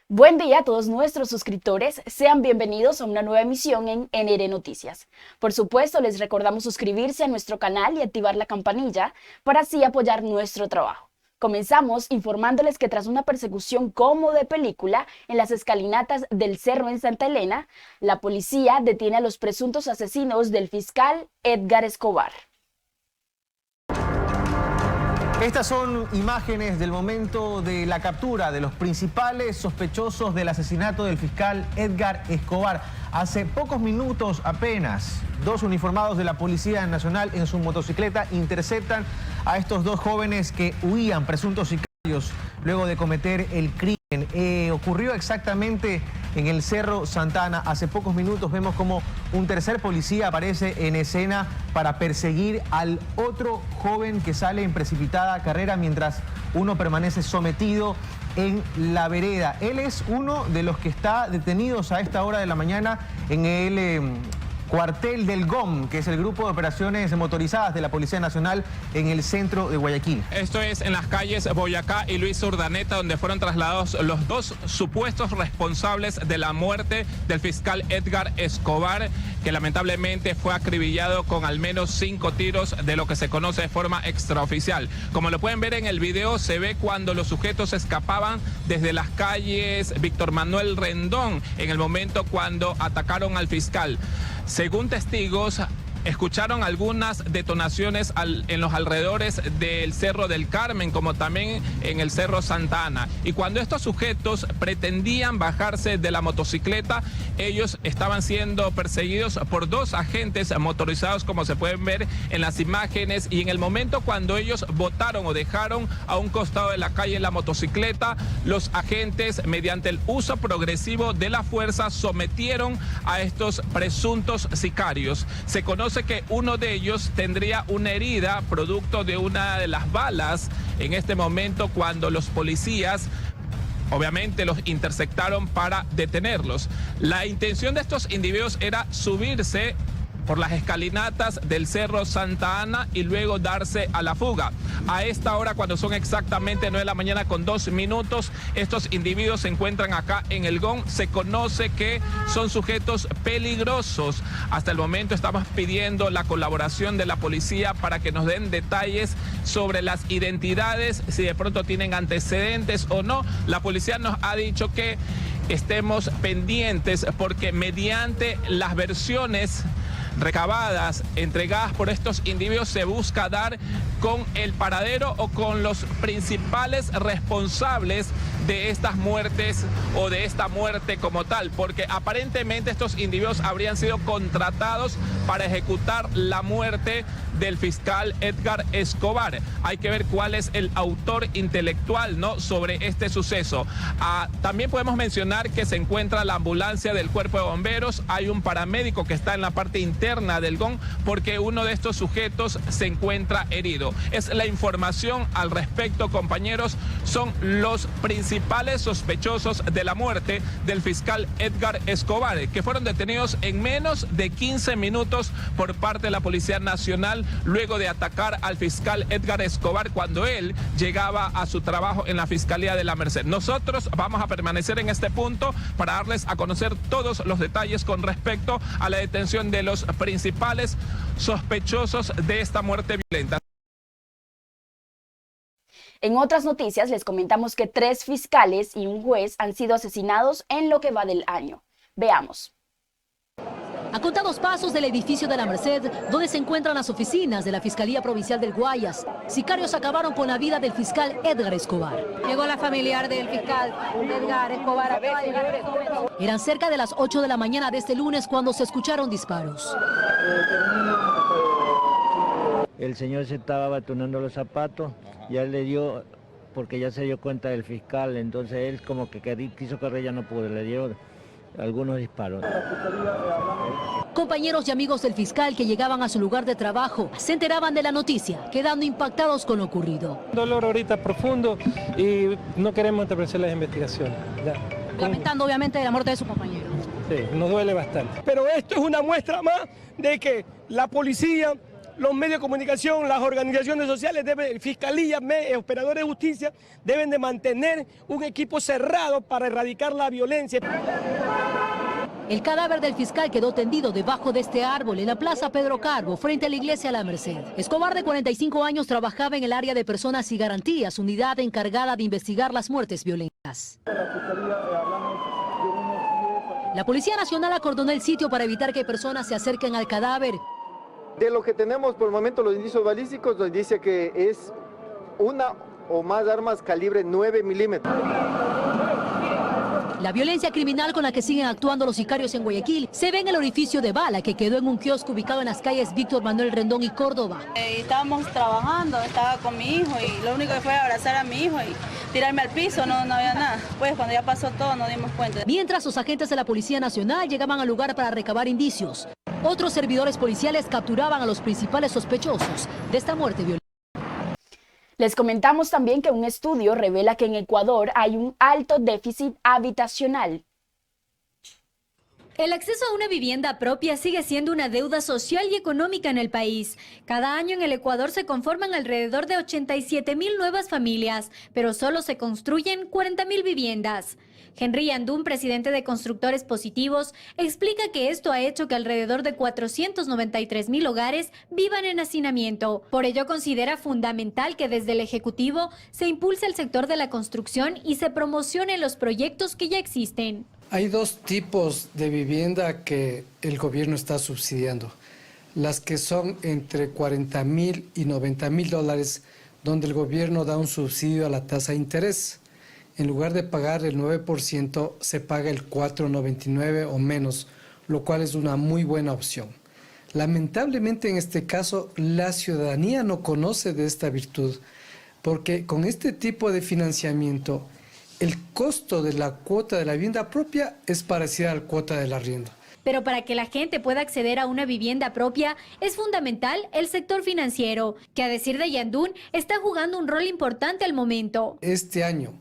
Buen día a todos nuestros suscriptores, sean bienvenidos a una nueva emisión en NR Noticias. Por supuesto, les recordamos suscribirse a nuestro canal y activar la campanilla para así apoyar nuestro trabajo. Comenzamos informándoles que tras una persecución como de película en las escalinatas del cerro en Santa Elena, la policía detiene a los presuntos asesinos del fiscal Edgar Escobar. Estas son imágenes del momento de la captura de los principales sospechosos del asesinato del fiscal Edgar Escobar. Hace pocos minutos apenas, dos uniformados de la Policía Nacional en su motocicleta interceptan a estos dos jóvenes que huían, presuntos sicarios, luego de cometer el crimen. Ocurrió exactamente en el Cerro Santa Ana. Hace pocos minutos vemos como un tercer policía aparece en escena para perseguir al otro joven que sale en precipitada carrera mientras uno permanece sometido en la vereda. Él es uno de los que está detenidos a esta hora de la mañana en el cuartel del GOM, que es el Grupo de Operaciones Motorizadas de la Policía Nacional en el centro de Guayaquil. Esto es en las calles Boyacá y Luis Urdaneta, donde fueron trasladados los dos supuestos responsables de la muerte del fiscal Edgar Escobar, que lamentablemente fue acribillado con al menos 5 tiros de lo que se conoce de forma extraoficial. Como lo pueden ver en el video, se ve cuando los sujetos escapaban desde las calles Víctor Manuel Rendón, en el momento cuando atacaron al fiscal. Según testigos, escucharon algunas detonaciones en los alrededores del Cerro del Carmen, como también en el Cerro Santa Ana. Y cuando estos sujetos pretendían bajarse de la motocicleta, ellos estaban siendo perseguidos por dos agentes motorizados, como se pueden ver en las imágenes. Y en el momento cuando ellos botaron o dejaron a un costado de la calle la motocicleta, los agentes, mediante el uso progresivo de la fuerza, sometieron a estos presuntos sicarios. Se conoce que uno de ellos tendría una herida producto de una de las balas en este momento cuando los policías obviamente los interceptaron para detenerlos. La intención de estos individuos era subirse por las escalinatas del Cerro Santa Ana y luego darse a la fuga. A esta hora, cuando son exactamente 9 de la mañana con 2 minutos, estos individuos se encuentran acá en el GOM. Se conoce que son sujetos peligrosos. Hasta el momento estamos pidiendo la colaboración de la policía para que nos den detalles sobre las identidades, si de pronto tienen antecedentes o no. La policía nos ha dicho que estemos pendientes porque mediante las versiones recabadas, entregadas por estos individuos, se busca dar con el paradero o con los principales responsables de estas muertes o de esta muerte como tal, porque aparentemente estos individuos habrían sido contratados para ejecutar la muerte del fiscal Edgar Escobar. Hay que ver cuál es el autor intelectual, ¿no?, sobre este suceso. También podemos mencionar que se encuentra la ambulancia del Cuerpo de Bomberos. Hay un paramédico que está en la parte interna del GOM porque uno de estos sujetos se encuentra herido. Es la información al respecto, compañeros. Son los principales sospechosos de la muerte del fiscal Edgar Escobar, que fueron detenidos en menos de 15 minutos por parte de la Policía Nacional luego de atacar al fiscal Edgar Escobar cuando él llegaba a su trabajo en la Fiscalía de la Merced. Nosotros vamos a permanecer en este punto para darles a conocer todos los detalles con respecto a la detención de los principales sospechosos de esta muerte violenta. En otras noticias les comentamos que 3 fiscales y un juez han sido asesinados en lo que va del año. Veamos. A contados pasos del edificio de la Merced, donde se encuentran las oficinas de la Fiscalía Provincial del Guayas, sicarios acabaron con la vida del fiscal Edgar Escobar. Llegó la familiar del fiscal Edgar Escobar. Eran cerca de las 8 de la mañana de este lunes cuando se escucharon disparos. El señor se estaba batonando los zapatos, ya le dio, porque ya se dio cuenta del fiscal, entonces él como que quiso correr, ya no pudo, le dio algunos disparos. Compañeros y amigos del fiscal que llegaban a su lugar de trabajo se enteraban de la noticia, quedando impactados con lo ocurrido. Dolor ahorita profundo y no queremos interrumpir las investigaciones. Ya. Lamentando obviamente la muerte de su compañero. Sí, nos duele bastante. Pero esto es una muestra más de que la policía los medios de comunicación, las organizaciones sociales, fiscalía, operadores de justicia, deben de mantener un equipo cerrado para erradicar la violencia. El cadáver del fiscal quedó tendido debajo de este árbol en la Plaza Pedro Carbo, frente a la iglesia La Merced. Escobar, de 45 años, trabajaba en el área de personas y garantías, unidad encargada de investigar las muertes violentas. La Policía Nacional acordonó el sitio para evitar que personas se acerquen al cadáver. De lo que tenemos por el momento, los indicios balísticos nos dice que es una o más armas calibre 9 milímetros. La violencia criminal con la que siguen actuando los sicarios en Guayaquil se ve en el orificio de bala que quedó en un kiosco ubicado en las calles Víctor Manuel Rendón y Córdoba. Estábamos trabajando, estaba con mi hijo y lo único que fue abrazar a mi hijo y tirarme al piso, no había nada. Pues cuando ya pasó todo nos dimos cuenta. Mientras los agentes de la Policía Nacional llegaban al lugar para recabar indicios, otros servidores policiales capturaban a los principales sospechosos de esta muerte violenta. Les comentamos también que un estudio revela que en Ecuador hay un alto déficit habitacional. El acceso a una vivienda propia sigue siendo una deuda social y económica en el país. Cada año en el Ecuador se conforman alrededor de 87.000 nuevas familias, pero solo se construyen 40.000 viviendas. Henry Yandún, presidente de Constructores Positivos, explica que esto ha hecho que alrededor de 493.000 hogares vivan en hacinamiento. Por ello considera fundamental que desde el Ejecutivo se impulse el sector de la construcción y se promocionen los proyectos que ya existen. Hay dos tipos de vivienda que el gobierno está subsidiando. Las que son entre 40.000 y 90.000 dólares, donde el gobierno da un subsidio a la tasa de interés. En lugar de pagar el 9%, se paga el 4,99 o menos, lo cual es una muy buena opción. Lamentablemente en este caso, la ciudadanía no conoce de esta virtud, porque con este tipo de financiamiento, el costo de la cuota de la vivienda propia es parecida a la cuota del arriendo. Pero para que la gente pueda acceder a una vivienda propia, es fundamental el sector financiero, que a decir de Yandún, está jugando un rol importante al momento. Este año,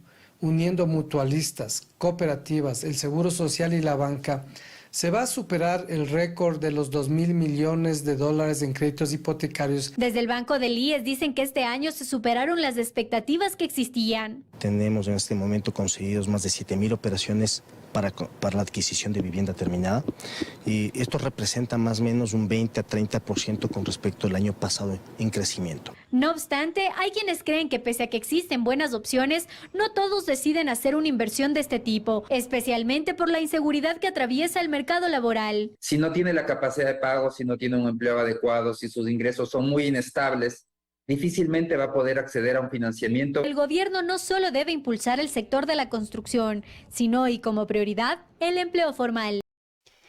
uniendo mutualistas, cooperativas, el Seguro Social y la banca, se va a superar el récord de los 2.000 millones de dólares en créditos hipotecarios. Desde el Banco del IES dicen que este año se superaron las expectativas que existían. Tenemos en este momento conseguidos más de 7.000 operaciones para la adquisición de vivienda terminada, y esto representa más o menos un 20 a 30% con respecto al año pasado en crecimiento. No obstante, hay quienes creen que pese a que existen buenas opciones, no todos deciden hacer una inversión de este tipo, especialmente por la inseguridad que atraviesa el mercado laboral. Si no tiene la capacidad de pago, si no tiene un empleo adecuado, si sus ingresos son muy inestables, difícilmente va a poder acceder a un financiamiento. El gobierno no solo debe impulsar el sector de la construcción, sino y como prioridad, el empleo formal.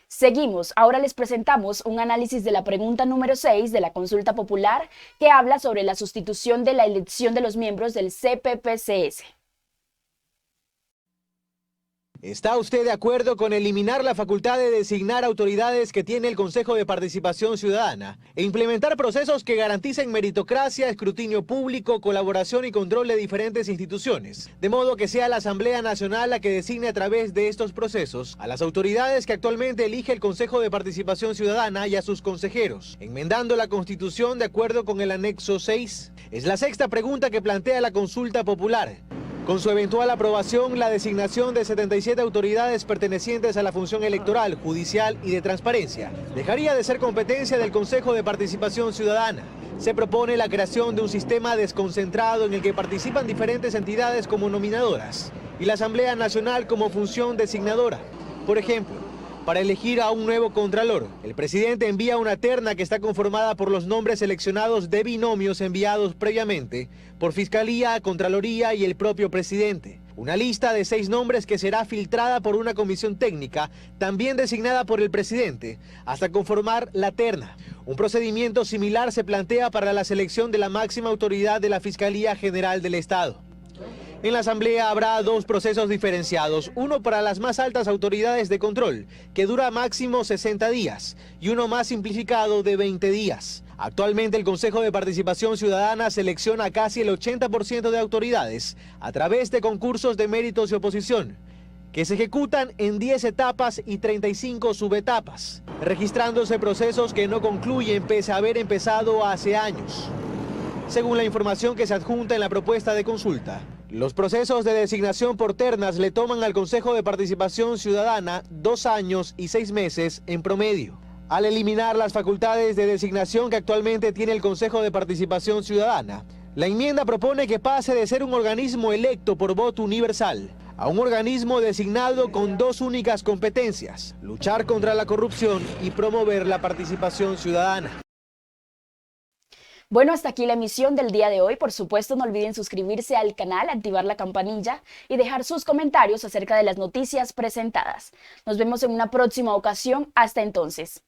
Seguimos, ahora les presentamos un análisis de la pregunta número 6 de la consulta popular que habla sobre la sustitución de la elección de los miembros del CPPCS. ¿Está usted de acuerdo con eliminar la facultad de designar autoridades que tiene el Consejo de Participación Ciudadana e implementar procesos que garanticen meritocracia, escrutinio público, colaboración y control de diferentes instituciones? De modo que sea la Asamblea Nacional la que designe a través de estos procesos a las autoridades que actualmente elige el Consejo de Participación Ciudadana y a sus consejeros, enmendando la Constitución de acuerdo con el anexo 6. Es la sexta pregunta que plantea la consulta popular. Con su eventual aprobación, la designación de 77 autoridades pertenecientes a la función electoral, judicial y de transparencia dejaría de ser competencia del Consejo de Participación Ciudadana. Se propone la creación de un sistema desconcentrado en el que participan diferentes entidades como nominadoras y la Asamblea Nacional como función designadora. Por ejemplo, para elegir a un nuevo contralor, el presidente envía una terna que está conformada por los nombres seleccionados de binomios enviados previamente por Fiscalía, Contraloría y el propio presidente. Una lista de 6 nombres que será filtrada por una comisión técnica, también designada por el presidente, hasta conformar la terna. Un procedimiento similar se plantea para la selección de la máxima autoridad de la Fiscalía General del Estado. En la Asamblea habrá 2 procesos diferenciados, uno para las más altas autoridades de control, que dura máximo 60 días, y uno más simplificado de 20 días. Actualmente el Consejo de Participación Ciudadana selecciona casi el 80% de autoridades a través de concursos de méritos y oposición, que se ejecutan en 10 etapas y 35 subetapas, registrándose procesos que no concluyen pese a haber empezado hace años. Según la información que se adjunta en la propuesta de consulta, los procesos de designación por ternas le toman al Consejo de Participación Ciudadana 2 años y 6 meses en promedio. Al eliminar las facultades de designación que actualmente tiene el Consejo de Participación Ciudadana, la enmienda propone que pase de ser un organismo electo por voto universal a un organismo designado con 2 únicas competencias: luchar contra la corrupción y promover la participación ciudadana. Bueno, hasta aquí la emisión del día de hoy. Por supuesto, no olviden suscribirse al canal, activar la campanilla y dejar sus comentarios acerca de las noticias presentadas. Nos vemos en una próxima ocasión. Hasta entonces.